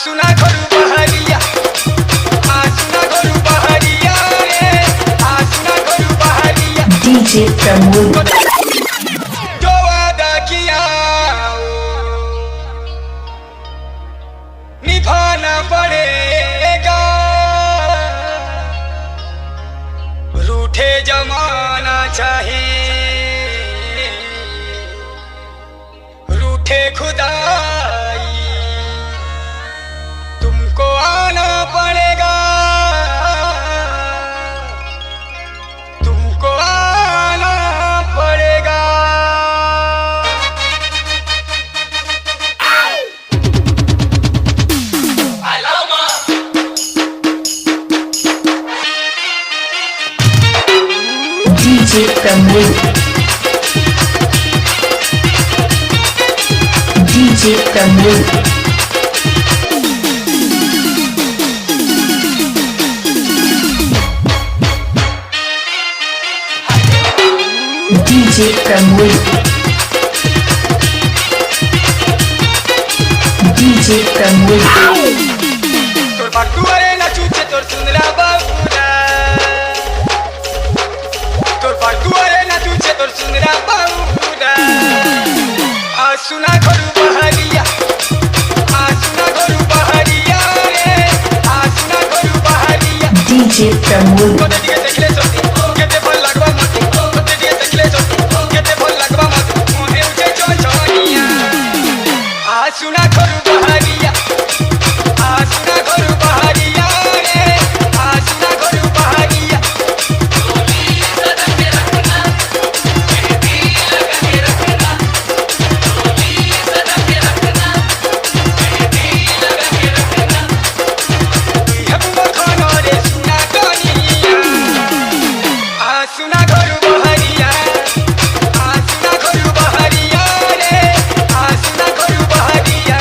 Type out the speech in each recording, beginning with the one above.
सुना घरू बहरिया सुना घरू बहरिया रे सुना घरू बहरिया DJ Pramod जो वादा किया निभाना पड़ेगा रूठे जमाना चाहे रूठे खुदाई तुमको आना पड़ेगा तुमको आना पड़ेगा DJ Pramod DJ Pramod DJ Pramod DJ Pramod तोर बाटुआरे ना चूचे तोर सुंदरा बाबूरा तोर बाटुआरे ना चूचे तोर सुंदरा बाबूरा सुना घरू बहरिया सुना घरू बहरिया रे सुना घरू बहरिया DJ Pramod कोते दिए देखले सोती केते फल लगवा मत कोते दिए देखले सोती केते फल लगवा मत मोहे उजे चोचोनिया सुना घरू बहरिया सुना घरू बहरिया रे सुना घरू बहरिया सुना घरू बहरिया सुना घरू बहरिया रे सुना घरू बहरिया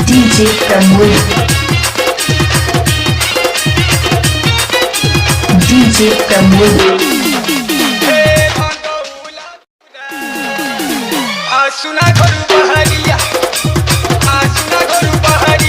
DJ Pramod DJ Pramod सुना घरू बहरिया